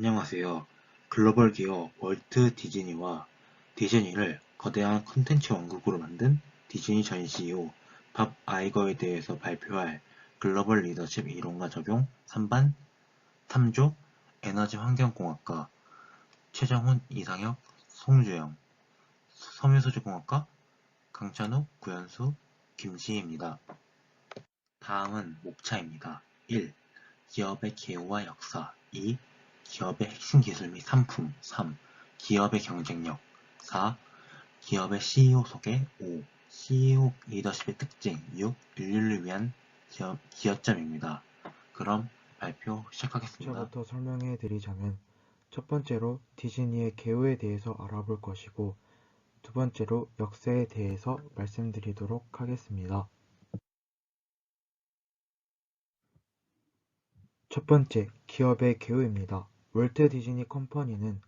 안녕하세요. 글로벌 기업 월트 디즈니와 디즈니를 거대한 콘텐츠 왕국으로 만든 디즈니 전 CEO 밥 아이거에 대해서 발표할 글로벌 리더십 이론과 적용 3반 3조 에너지 환경공학과 최정훈, 이상혁, 송주영 섬유소재공학과 강찬욱, 구현수, 김시희입니다. 다음은 목차입니다. 1. 기업의 기호와 역사 2. 기업의 핵심 기술 및 상품 3. 기업의 경쟁력 4. 기업의 CEO 소개 5. CEO 리더십의 특징 6. 인류를 위한 기여점입니다. 그럼 발표 시작하겠습니다. 차부터 설명해 드리자면 첫 번째로 디즈니의 개요에 대해서 알아볼 것이고 두 번째로 역사에 대해서 말씀드리도록 하겠습니다. 첫 번째, 기업의 개요입니다. 월트 디즈니 컴퍼니는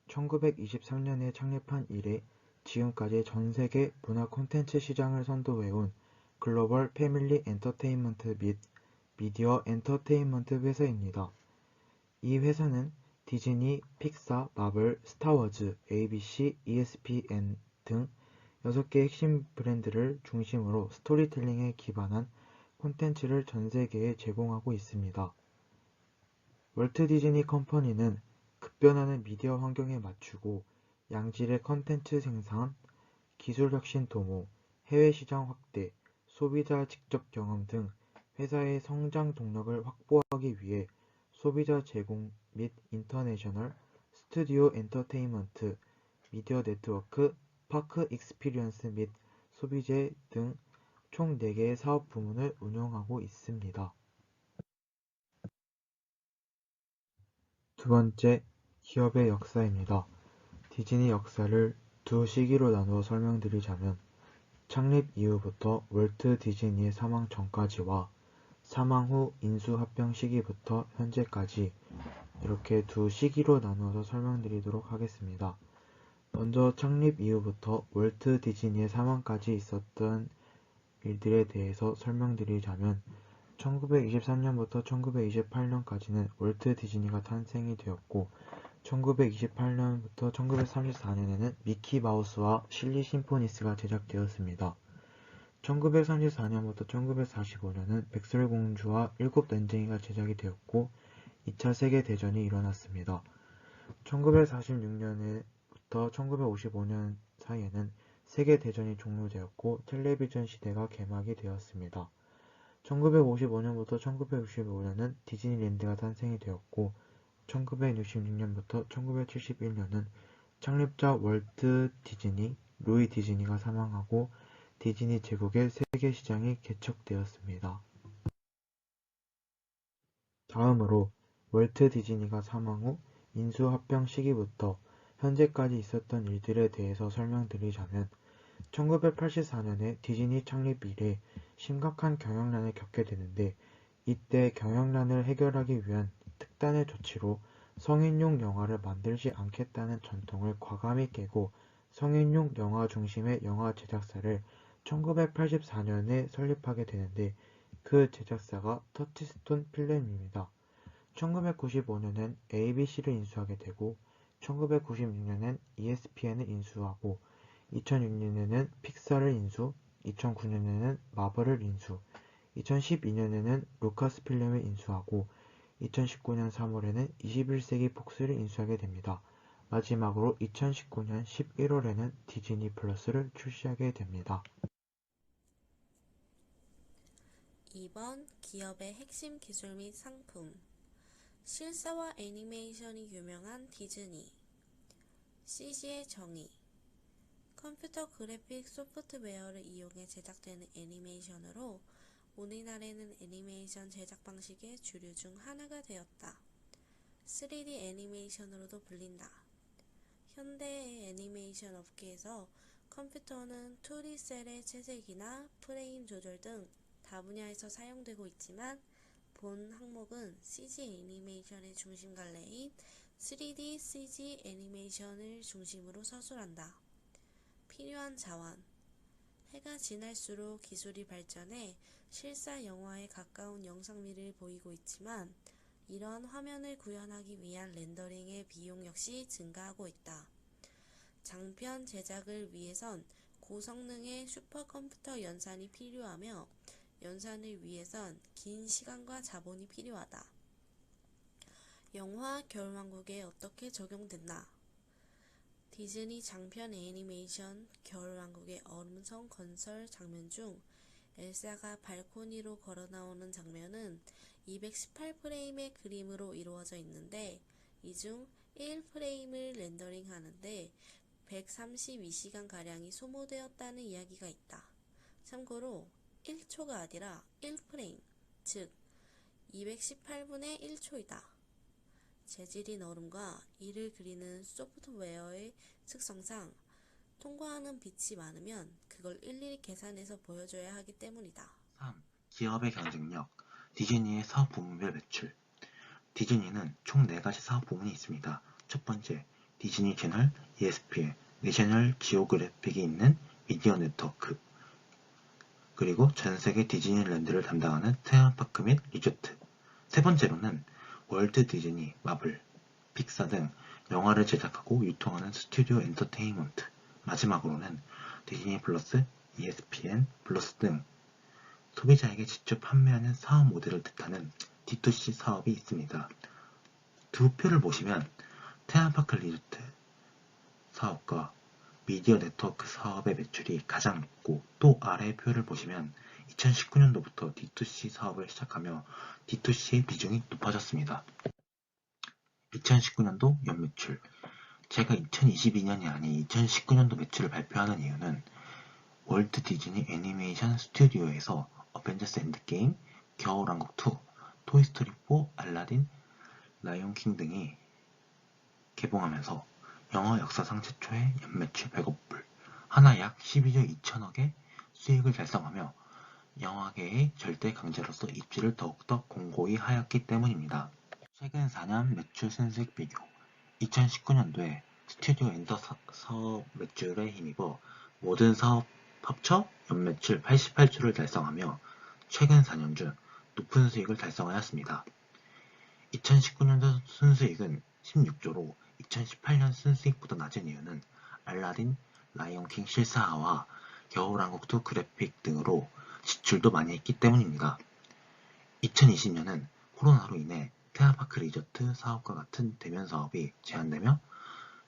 1923년에 창립한 이래 지금까지 전 세계 문화 콘텐츠 시장을 선도해온 글로벌 패밀리 엔터테인먼트 및 미디어 엔터테인먼트 회사입니다. 이 회사는 디즈니, 픽사, 마블, 스타워즈, ABC, ESPN 등 6개 핵심 브랜드를 중심으로 스토리텔링에 기반한 콘텐츠를 전 세계에 제공하고 있습니다. 월트 디즈니 컴퍼니는 급변하는 미디어 환경에 맞추고 양질의 콘텐츠 생산, 기술 혁신 도모, 해외 시장 확대, 소비자 직접 경험 등 회사의 성장 동력을 확보하기 위해 소비자 제공 및 인터내셔널, 스튜디오 엔터테인먼트, 미디어 네트워크, 파크 익스피리언스 및 소비재 등 총 4개의 사업 부문을 운영하고 있습니다. 두 번째, 기업의 역사입니다. 디즈니 역사를 두 시기로 나누어 설명드리자면 창립 이후부터 월트 디즈니의 사망 전까지와 사망 후 인수합병 시기부터 현재까지 이렇게 두 시기로 나누어서 설명드리도록 하겠습니다. 먼저 창립 이후부터 월트 디즈니의 사망까지 있었던 일들에 대해서 설명드리자면 1923년부터 1928년까지는 월트 디즈니가 탄생이 되었고 1928년부터 1934년에는 미키 마우스와 실리 심포니스가 제작되었습니다. 1934년부터 1945년은 백설공주와 일곱 난쟁이가 제작이 되었고 2차 세계대전이 일어났습니다. 1946년부터 1955년 사이에는 세계대전이 종료되었고 텔레비전 시대가 개막이 되었습니다. 1955년부터 1965년은 디즈니랜드가 탄생이 되었고 1966년부터 1971년은 창립자 월트 디즈니, 로이 디즈니가 사망하고 디즈니 제국의 세계 시장이 개척되었습니다. 다음으로 월트 디즈니가 사망 후 인수합병 시기부터 현재까지 있었던 일들에 대해서 설명드리자면 1984년에 디즈니 창립 이래 심각한 경영난을 겪게 되는데 이때 경영난을 해결하기 위한 특단의 조치로 성인용 영화를 만들지 않겠다는 전통을 과감히 깨고 성인용 영화 중심의 영화 제작사를 1984년에 설립하게 되는데 그 제작사가 터치스톤 필름입니다. 1995년엔 ABC를 인수하게 되고 1996년엔 ESPN을 인수하고 2006년에는 픽사를 인수, 2009년에는 마블을 인수, 2012년에는 루카스필름을 인수하고 2019년 3월에는 21세기 폭스를 인수하게 됩니다. 마지막으로 2019년 11월에는 디즈니 플러스를 출시하게 됩니다. 2번 기업의 핵심 기술 및 상품 실사와 애니메이션이 유명한 디즈니 CG의 정의 컴퓨터 그래픽 소프트웨어를 이용해 제작되는 애니메이션으로 오늘날에는 애니메이션 제작 방식의 주류 중 하나가 되었다. 3D 애니메이션으로도 불린다. 현대의 애니메이션 업계에서 컴퓨터는 2D 셀의 채색이나 프레임 조절 등 다분야에서 사용되고 있지만 본 항목은 CG 애니메이션의 중심 갈래인 3D CG 애니메이션을 중심으로 서술한다. 필요한 자원 해가 지날수록 기술이 발전해 실사 영화에 가까운 영상미를 보이고 있지만 이러한 화면을 구현하기 위한 렌더링의 비용 역시 증가하고 있다. 장편 제작을 위해선 고성능의 슈퍼컴퓨터 연산이 필요하며 연산을 위해선 긴 시간과 자본이 필요하다. 영화 겨울왕국에 어떻게 적용됐나? 디즈니 장편 애니메이션 겨울왕국의 얼음성 건설 장면 중 엘사가 발코니로 걸어나오는 장면은 218프레임의 그림으로 이루어져 있는데 이 중 1프레임을 렌더링 하는데 132시간가량이 소모되었다는 이야기가 있다. 참고로 1초가 아니라 1프레임, 즉 218분의 1초이다. 재질인 얼음과 이를 그리는 소프트웨어의 특성상 통과하는 빛이 많으면 그걸 일일이 계산해서 보여줘야 하기 때문이다. 3. 기업의 경쟁력. 디즈니의 사업 부문별 매출. 디즈니는 총 4가지 사업 부문이 있습니다. 첫 번째, 디즈니 채널, ESPN, 내셔널 지오그래픽이 있는 미디어 네트워크, 그리고 전세계 디즈니랜드를 담당하는 테마파크 및 리조트. 세 번째로는 월트 디즈니, 마블, 픽사 등 영화를 제작하고 유통하는 스튜디오 엔터테인먼트. 마지막으로는 디즈니 플러스, ESPN 플러스 등 소비자에게 직접 판매하는 사업 모델을 뜻하는 D2C 사업이 있습니다. 두 표를 보시면 테마파크 리조트 사업과 미디어 네트워크 사업의 매출이 가장 높고, 또 아래의 표를 보시면 2019년도부터 D2C 사업을 시작하며 D2C의 비중이 높아졌습니다. 2019년도 연매출. 제가 2022년이 아닌 2019년도 매출을 발표하는 이유는 월트 디즈니 애니메이션 스튜디오에서 어벤져스 엔드게임, 겨울왕국 2, 토이스토리 4, 알라딘, 라이온킹 등이 개봉하면서 영화 역사상 최초의 연매출 100억 불, 하나 약 12조 2천억의 수익을 달성하며 영화계의 절대 강자로서 입지를 더욱더 공고히 하였기 때문입니다. 최근 4년 매출 순수익 비교. 2019년도에 스튜디오 엔터 사업 매출에 힘입어 모든 사업 합쳐 연매출 88조를 달성하며 최근 4년 중 높은 수익을 달성하였습니다. 2019년도 순수익은 16조로 2018년 순수익보다 낮은 이유는 알라딘, 라이온킹 실사화와 겨울왕국2 그래픽 등으로 지출도 많이 했기 때문입니다. 2020년은 코로나로 인해 테마파크 리조트 사업과 같은 대면 사업이 제한되며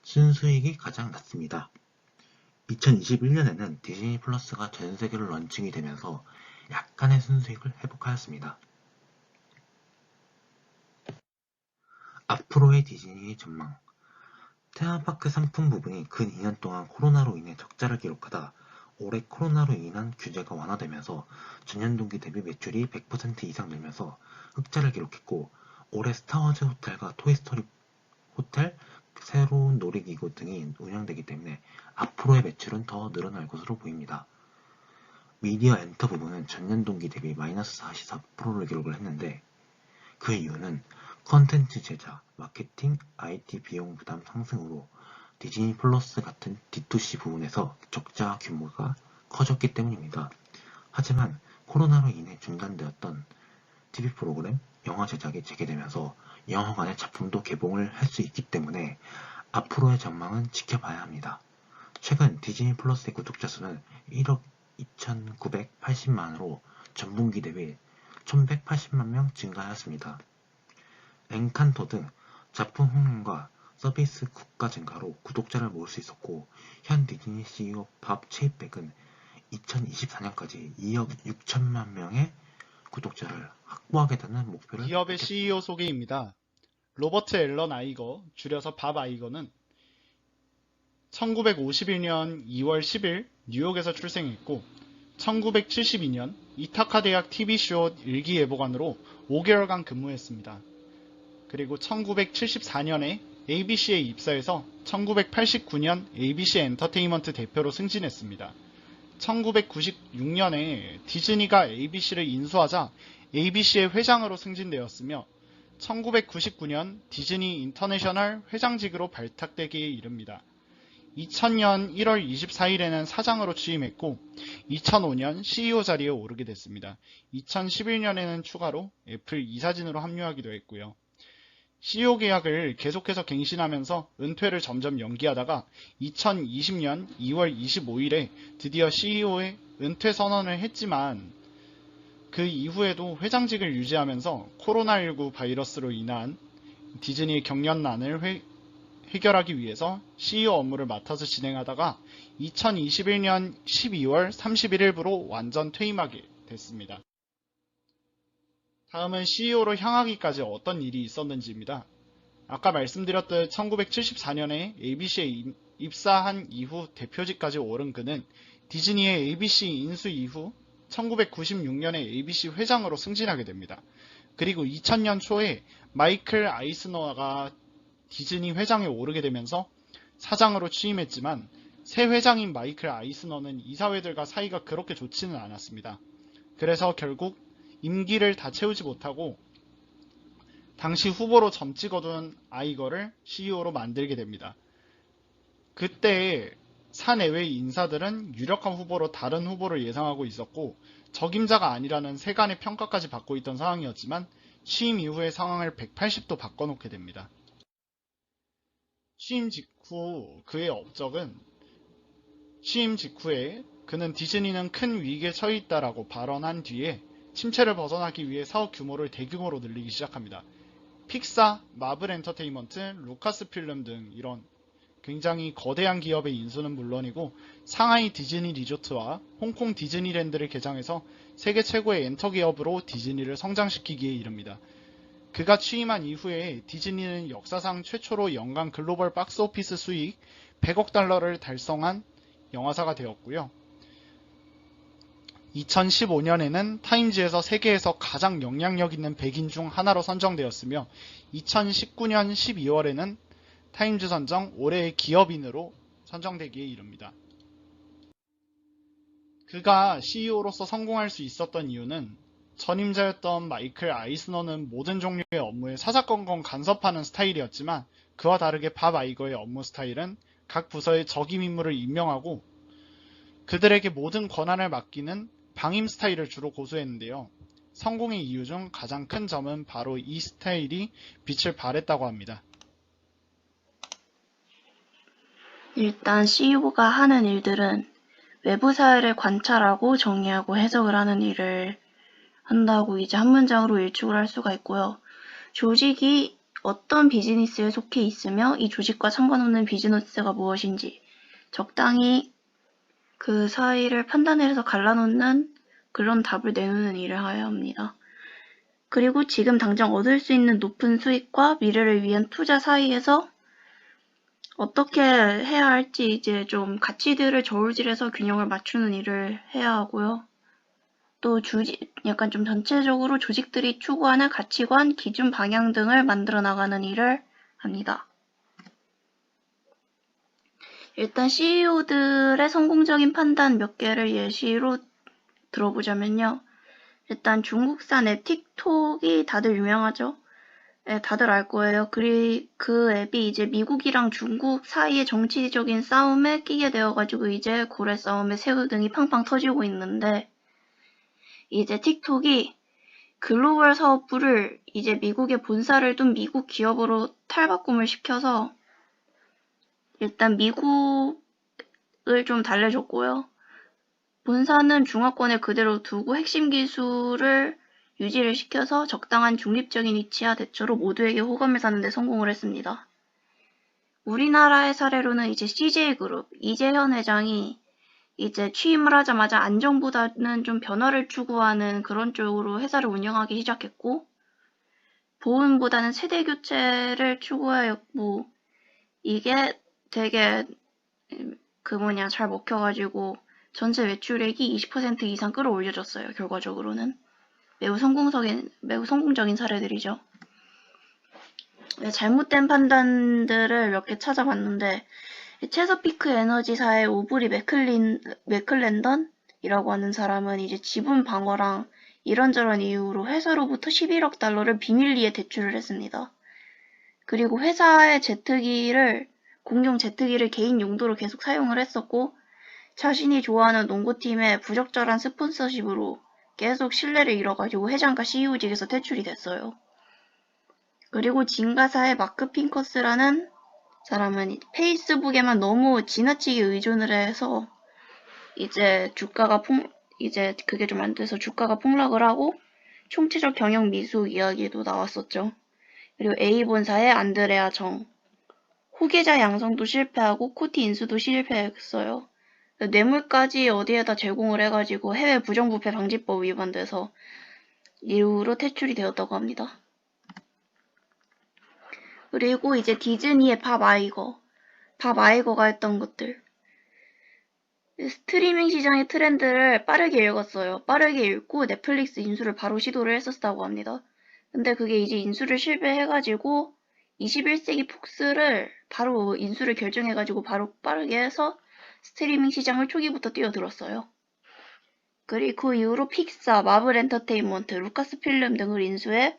순수익이 가장 낮습니다. 2021년에는 디즈니 플러스가 전 세계로 런칭이 되면서 약간의 순수익을 회복하였습니다. 앞으로의 디즈니의 전망. 테마파크 상품 부분이 근 2년 동안 코로나로 인해 적자를 기록하다 올해 코로나로 인한 규제가 완화되면서 전년 동기 대비 매출이 100% 이상 늘면서 흑자를 기록했고, 올해 스타워즈 호텔과 토이스토리 호텔, 새로운 놀이기구 등이 운영되기 때문에 앞으로의 매출은 더 늘어날 것으로 보입니다. 미디어 엔터 부분은 전년 동기 대비 마이너스 44%를 기록을 했는데 그 이유는 컨텐츠 제작, 마케팅, IT 비용 부담 상승으로 디즈니 플러스 같은 D2C 부분에서 적자 규모가 커졌기 때문입니다. 하지만 코로나로 인해 중단되었던 TV 프로그램, 영화 제작이 재개되면서 영화관의 작품도 개봉을 할 수 있기 때문에 앞으로의 전망은 지켜봐야 합니다. 최근 디즈니 플러스의 구독자 수는 1억 2,980만으로 전분기 대비 1,180만 명 증가하였습니다. 엔칸토 등 작품 흥행과 서비스 국가 증가로 구독자를 모을 수 있었고, 현 디즈니 CEO 밥 체이백은 2024년까지 2억 6천만 명의 구독자를 확보하겠다는 목표를 기업의 CEO 소개입니다. 로버트 앨런 아이거, 줄여서 밥 아이거는 1951년 2월 10일 뉴욕에서 출생했고 1972년 이타카 대학 TV쇼 일기예보관으로 5개월간 근무했습니다. 그리고 1974년에 ABC에 입사해서 1989년 ABC 엔터테인먼트 대표로 승진했습니다. 1996년에 디즈니가 ABC를 인수하자 ABC의 회장으로 승진되었으며 1999년 디즈니 인터내셔널 회장직으로 발탁되기에 이릅니다. 2000년 1월 24일에는 사장으로 취임했고 2005년 CEO 자리에 오르게 됐습니다. 2011년에는 추가로 애플 이사진으로 합류하기도 했고요. CEO 계약을 계속해서 갱신하면서 은퇴를 점점 연기하다가 2020년 2월 25일에 드디어 CEO의 은퇴 선언을 했지만 그 이후에도 회장직을 유지하면서 코로나19 바이러스로 인한 디즈니 경련난을 해결하기 위해서 CEO 업무를 맡아서 진행하다가 2021년 12월 31일부로 완전 퇴임하게 됐습니다. 다음은 CEO로 향하기까지 어떤 일이 있었는지입니다. 아까 말씀드렸듯 1974년에 ABC에 입사한 이후 대표직까지 오른 그는 디즈니의 ABC 인수 이후 1996년에 ABC 회장으로 승진하게 됩니다. 그리고 2000년 초에 마이클 아이스너가 디즈니 회장에 오르게 되면서 사장으로 취임했지만 새 회장인 마이클 아이스너는 이사회들과 사이가 그렇게 좋지는 않았습니다. 그래서 결국 임기를 다 채우지 못하고 당시 후보로 점 찍어둔 아이거를 CEO로 만들게 됩니다. 그때 사내외 인사들은 유력한 후보로 다른 후보를 예상하고 있었고 적임자가 아니라는 세간의 평가까지 받고 있던 상황이었지만 취임 이후의 상황을 180도 바꿔놓게 됩니다. 취임 직후의 업적은 취임 직후에 그는 디즈니는 큰 위기에 처해 있다라고 발언한 뒤에 침체를 벗어나기 위해 사업 규모를 대규모로 늘리기 시작합니다. 픽사, 마블 엔터테인먼트, 루카스 필름 등 이런 굉장히 거대한 기업의 인수는 물론이고 상하이 디즈니 리조트와 홍콩 디즈니랜드를 개장해서 세계 최고의 엔터 기업으로 디즈니를 성장시키기에 이릅니다. 그가 취임한 이후에 디즈니는 역사상 최초로 연간 글로벌 박스오피스 수익 100억 달러를 달성한 영화사가 되었고요. 2015년에는 타임즈에서 세계에서 가장 영향력 있는 100인 중 하나로 선정되었으며 2019년 12월에는 타임즈 선정 올해의 기업인으로 선정되기에 이릅니다. 그가 CEO로서 성공할 수 있었던 이유는 전임자였던 마이클 아이스너는 모든 종류의 업무에 사사건건 간섭하는 스타일이었지만 그와 다르게 밥 아이거의 업무 스타일은 각 부서에 적임 인물을 임명하고 그들에게 모든 권한을 맡기는 방임 스타일을 주로 고수했는데요. 성공의 이유 중 가장 큰 점은 바로 이 스타일이 빛을 발했다고 합니다. 일단 CEO가 하는 일들은 외부 사회를 관찰하고 정리하고 해석을 하는 일을 한다고 이제 한 문장으로 일축을 할 수가 있고요. 조직이 어떤 비즈니스에 속해 있으며 이 조직과 상관없는 비즈니스가 무엇인지 적당히 그 사이를 판단해서 갈라놓는 그런 답을 내놓는 일을 해야 합니다. 그리고 지금 당장 얻을 수 있는 높은 수익과 미래를 위한 투자 사이에서 어떻게 해야 할지 이제 좀 가치들을 저울질해서 균형을 맞추는 일을 해야 하고요. 또 약간 좀 전체적으로 조직들이 추구하는 가치관, 기준, 방향 등을 만들어 나가는 일을 합니다. 일단 CEO들의 성공적인 판단 몇 개를 예시로 들어보자면요. 일단 중국산 앱 틱톡이 다들 유명하죠. 네, 다들 알 거예요. 그 앱이 이제 미국이랑 중국 사이의 정치적인 싸움에 끼게 되어가지고 이제 고래 싸움에 새우 등이 팡팡 터지고 있는데 이제 틱톡이 글로벌 사업부를 이제 미국에 본사를 둔 미국 기업으로 탈바꿈을 시켜서 일단 미국을 좀 달래줬고요. 본사는 중화권에 그대로 두고 핵심 기술을 유지를 시켜서 적당한 중립적인 위치와 대처로 모두에게 호감을 사는 데 성공을 했습니다. 우리나라의 사례로는 이제 CJ그룹, 이재현 회장이 이제 취임을 하자마자 안정보다는 좀 변화를 추구하는 그런 쪽으로 회사를 운영하기 시작했고 보험보다는 세대 교체를 추구하였고 이게 되게 잘 먹혀가지고 전체 매출액이 20% 이상 끌어올려졌어요. 결과적으로는 매우 성공적인 사례들이죠. 잘못된 판단들을 몇 개 찾아봤는데 체서피크 에너지사의 오브리 맥클랜던이라고 하는 사람은 이제 지분 방어랑 이런저런 이유로 회사로부터 11억 달러를 비밀리에 대출을 했습니다. 그리고 회사의 공용 제트기를 개인 용도로 계속 사용을 했었고 자신이 좋아하는 농구팀의 부적절한 스폰서십으로 계속 신뢰를 잃어가지고 회장과 CEO직에서 퇴출이 됐어요. 그리고 진가사의 마크 핑커스라는 사람은 페이스북에만 너무 지나치게 의존을 해서 이제 그게 좀 안 돼서 주가가 폭락을 하고 총체적 경영 미숙 이야기도 나왔었죠. 그리고 A본사의 안드레아 정, 후계자 양성도 실패하고 코티 인수도 실패했어요. 뇌물까지 어디에다 제공을 해가지고 해외 부정부패 방지법 위반돼서 이후로 퇴출이 되었다고 합니다. 그리고 이제 디즈니의 밥 아이거가 했던 것들. 스트리밍 시장의 트렌드를 빠르게 읽었어요. 빠르게 읽고 넷플릭스 인수를 바로 시도를 했었다고 합니다. 근데 그게 이제 인수를 실패해가지고 21세기 폭스를 바로 인수를 결정해가지고 바로 빠르게 해서 스트리밍 시장을 초기부터 뛰어들었어요. 그리고 그 이후로 픽사, 마블 엔터테인먼트, 루카스 필름 등을 인수해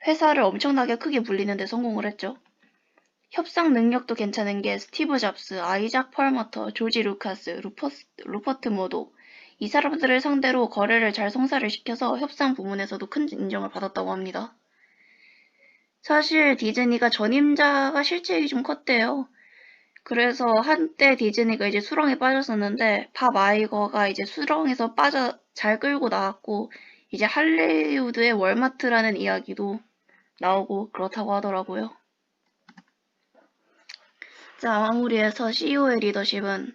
회사를 엄청나게 크게 불리는 데 성공을 했죠. 협상 능력도 괜찮은 게 스티브 잡스, 아이작 펄머터, 조지 루카스, 루퍼트 머도 이 사람들을 상대로 거래를 잘 성사를 시켜서 협상 부문에서도 큰 인정을 받았다고 합니다. 사실 디즈니가 전임자가 실책이 좀 컸대요. 그래서 한때 디즈니가 이제 수렁에 빠졌었는데 밥 아이거가 이제 수렁에서 잘 끌고 나왔고 이제 할리우드의 월마트라는 이야기도 나오고 그렇다고 하더라고요. 자, 마무리해서 CEO의 리더십은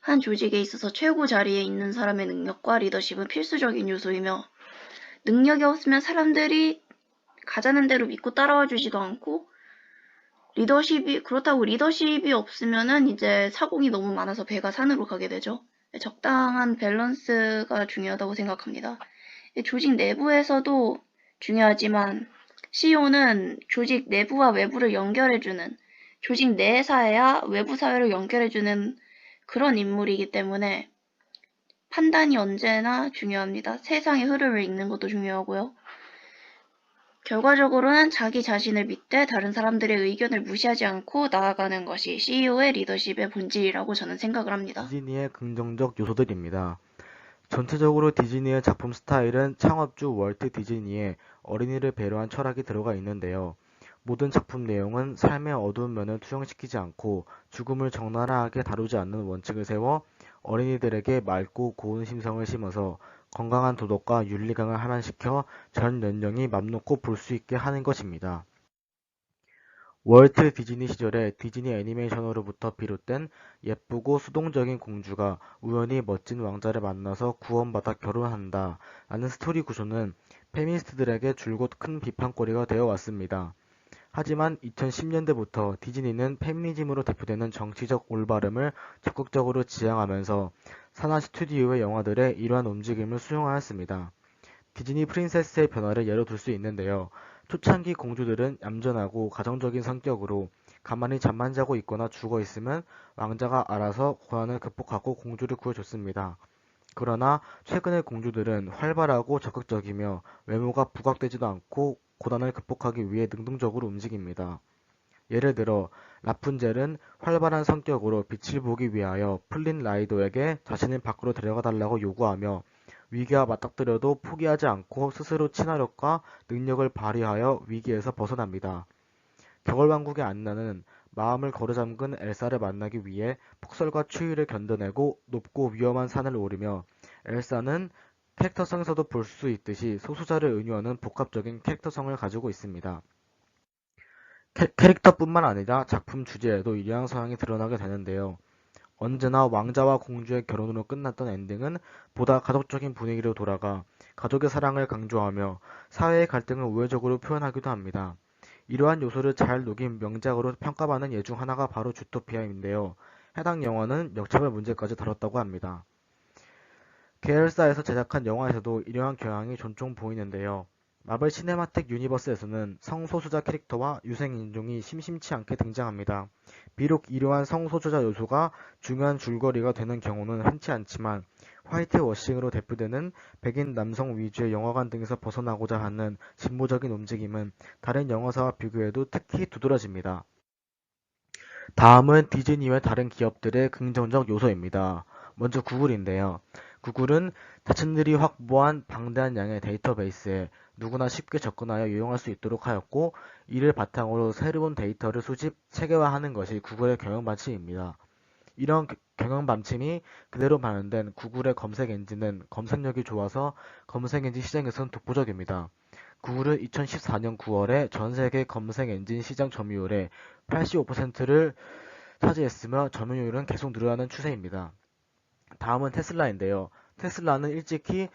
한 조직에 있어서 최고 자리에 있는 사람의 능력과 리더십은 필수적인 요소이며 능력이 없으면 사람들이 가자는 대로 믿고 따라와 주지도 않고 그렇다고 리더십이 없으면은 이제 사공이 너무 많아서 배가 산으로 가게 되죠. 적당한 밸런스가 중요하다고 생각합니다. 조직 내부에서도 중요하지만 CEO는 조직 내부와 외부를 연결해주는 조직 내 사회와 외부 사회를 연결해주는 그런 인물이기 때문에 판단이 언제나 중요합니다. 세상의 흐름을 읽는 것도 중요하고요. 결과적으로는 자기 자신을 믿되 다른 사람들의 의견을 무시하지 않고 나아가는 것이 CEO의 리더십의 본질이라고 저는 생각을 합니다. 디즈니의 긍정적 요소들입니다. 전체적으로 디즈니의 작품 스타일은 창업주 월트 디즈니의 어린이를 배려한 철학이 들어가 있는데요. 모든 작품 내용은 삶의 어두운 면을 투영시키지 않고 죽음을 적나라하게 다루지 않는 원칙을 세워 어린이들에게 맑고 고운 심성을 심어서 건강한 도덕과 윤리강을 함양시켜 전 연령이 맘 놓고 볼 수 있게 하는 것입니다. 월트 디즈니 시절에 디즈니 애니메이션으로부터 비롯된 예쁘고 수동적인 공주가 우연히 멋진 왕자를 만나서 구원받아 결혼한다 라는 스토리 구조는 페미니스트들에게 줄곧 큰 비판거리가 되어 왔습니다. 하지만 2010년대부터 디즈니는 페미니즘으로 대표되는 정치적 올바름을 적극적으로 지향하면서 산하 스튜디오의 영화들에 이러한 움직임을 수용하였습니다. 디즈니 프린세스의 변화를 예로 들 수 있는데요. 초창기 공주들은 얌전하고 가정적인 성격으로 가만히 잠만 자고 있거나 죽어 있으면 왕자가 알아서 고난을 극복하고 공주를 구해줬습니다. 그러나 최근의 공주들은 활발하고 적극적이며 외모가 부각되지도 않고 고난을 극복하기 위해 능동적으로 움직입니다. 예를 들어 라푼젤은 활발한 성격으로 빛을 보기 위하여 풀린 라이도에게 자신을 밖으로 데려가 달라고 요구하며 위기와 맞닥뜨려도 포기하지 않고 스스로 친화력과 능력을 발휘하여 위기에서 벗어납니다. 겨울왕국의 안나는 마음을 거르잠근 엘사를 만나기 위해 폭설과 추위를 견뎌내고 높고 위험한 산을 오르며 엘사는 캐릭터성에서도 볼 수 있듯이 소수자를 은유하는 복합적인 캐릭터성을 가지고 있습니다. 캐릭터뿐만 아니라 작품 주제에도 이러한 성향이 드러나게 되는데요. 언제나 왕자와 공주의 결혼으로 끝났던 엔딩은 보다 가족적인 분위기로 돌아가 가족의 사랑을 강조하며 사회의 갈등을 우회적으로 표현하기도 합니다. 이러한 요소를 잘 녹인 명작으로 평가받는 예 중 하나가 바로 주토피아인데요. 해당 영화는 역차별 문제까지 다뤘다고 합니다. 계열사에서 제작한 영화에서도 이러한 경향이 종종 보이는데요. 마블 시네마틱 유니버스에서는 성소수자 캐릭터와 유생인종이 심심치 않게 등장합니다. 비록 이러한 성소수자 요소가 중요한 줄거리가 되는 경우는 흔치 않지만 화이트워싱으로 대표되는 백인 남성 위주의 영화관 등에서 벗어나고자 하는 진보적인 움직임은 다른 영화사와 비교해도 특히 두드러집니다. 다음은 디즈니와 다른 기업들의 긍정적 요소입니다. 먼저 구글인데요. 구글은 자신들이 확보한 방대한 양의 데이터베이스에 누구나 쉽게 접근하여 이용할 수 있도록 하였고, 이를 바탕으로 새로운 데이터를 수집, 체계화하는 것이 구글의 경영 방침입니다. 이런 경영 방침이 그대로 반영된 구글의 검색 엔진은 검색력이 좋아서 검색 엔진 시장에서는 독보적입니다. 구글은 2014년 9월에 전 세계 검색 엔진 시장 점유율의 85%를 차지했으며 점유율은 계속 늘어나는 추세입니다. 다음은 테슬라인데요. 테슬라는 일찍이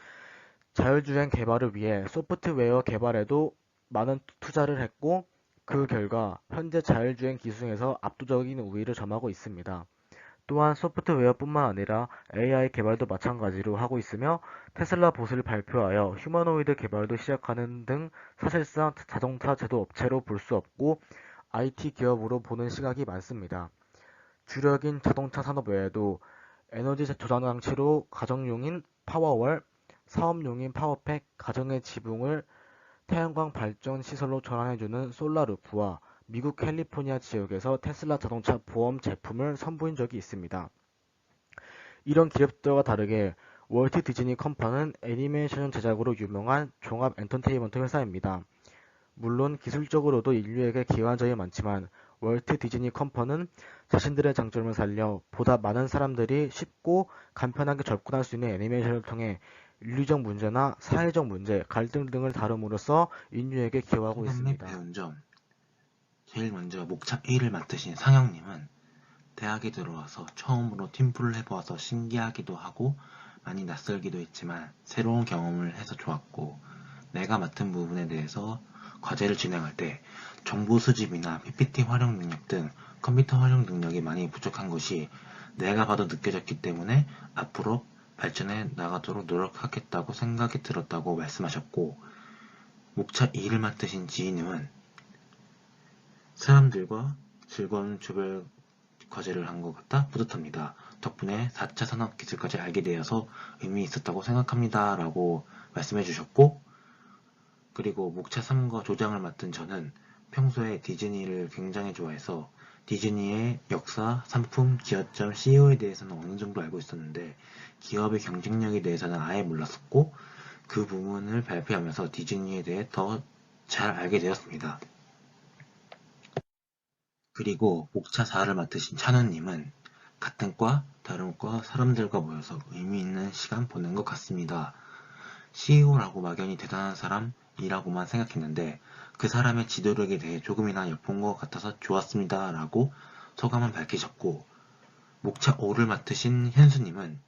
자율주행 개발을 위해 소프트웨어 개발에도 많은 투자를 했고, 그 결과 현재 자율주행 기술에서 압도적인 우위를 점하고 있습니다. 또한 소프트웨어뿐만 아니라 AI 개발도 마찬가지로 하고 있으며, 테슬라 봇을 발표하여 휴머노이드 개발도 시작하는 등 사실상 자동차 제조업체로 볼 수 없고 IT 기업으로 보는 시각이 많습니다. 주력인 자동차 산업 외에도 에너지 저장 장치로 가정용인 파워월, 사업용인 파워팩, 가정의 지붕을 태양광 발전 시설로 전환해주는 솔라루프와 미국 캘리포니아 지역에서 테슬라 자동차 보험 제품을 선보인 적이 있습니다. 이런 기업들과 다르게 월트 디즈니 컴퍼니는 애니메이션 제작으로 유명한 종합 엔터테인먼트 회사입니다. 물론 기술적으로도 인류에게 기여한 점이 많지만 월트 디즈니 컴퍼니는 자신들의 장점을 살려 보다 많은 사람들이 쉽고 간편하게 접근할 수 있는 애니메이션을 통해 윤리적 문제나 사회적 문제, 갈등 등을 다룸으로써 인류에게 기여하고 소감 및 있습니다. 배운 점. 제일 먼저 목차 A를 맡으신 상영님은 대학에 들어와서 처음으로 팀플을 해보아서 신기하기도 하고 많이 낯설기도 했지만 새로운 경험을 해서 좋았고, 내가 맡은 부분에 대해서 과제를 진행할 때 정보 수집이나 PPT 활용 능력 등 컴퓨터 활용 능력이 많이 부족한 것이 내가 봐도 느껴졌기 때문에 앞으로 발전해 나가도록 노력하겠다고 생각이 들었다고 말씀하셨고, 목차 2를 맡으신 지희님은 사람들과 즐거운 조별 과제를 한 것 같아 뿌듯합니다. 덕분에 4차 산업기술까지 알게 되어서 의미 있었다고 생각합니다. 라고 말씀해 주셨고, 그리고 목차 3과 조장을 맡은 저는 평소에 디즈니를 굉장히 좋아해서 디즈니의 역사, 상품, 기업점, CEO에 대해서는 어느 정도 알고 있었는데 기업의 경쟁력에 대해서는 아예 몰랐었고, 그 부분을 발표하면서 디즈니에 대해 더 잘 알게 되었습니다. 그리고 목차 4를 맡으신 찬우님은 같은 과, 다른 과 사람들과 모여서 의미 있는 시간 보낸 것 같습니다. CEO라고 막연히 대단한 사람이라고만 생각했는데 그 사람의 지도력에 대해 조금이나 엿본 것 같아서 좋았습니다. 라고 소감을 밝히셨고, 목차 5를 맡으신 현수님은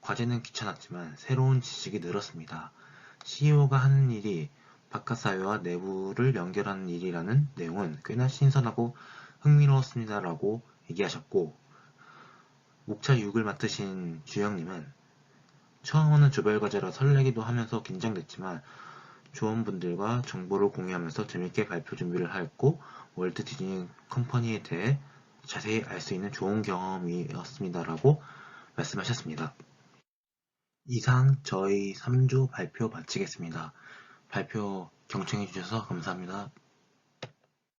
과제는 귀찮았지만 새로운 지식이 늘었습니다. CEO가 하는 일이 바깥 사회와 내부를 연결하는 일이라는 내용은 꽤나 신선하고 흥미로웠습니다. 라고 얘기하셨고, 목차 6을 맡으신 주영님은 처음 하는 조별과제라 설레기도 하면서 긴장됐지만 조원분들과 정보를 공유하면서 재밌게 발표 준비를 하였고 월트 디즈니 컴퍼니에 대해 자세히 알 수 있는 좋은 경험이었습니다. 라고 말씀하셨습니다. 이상 저희 3주 발표 마치겠습니다. 발표 경청해주셔서 감사합니다.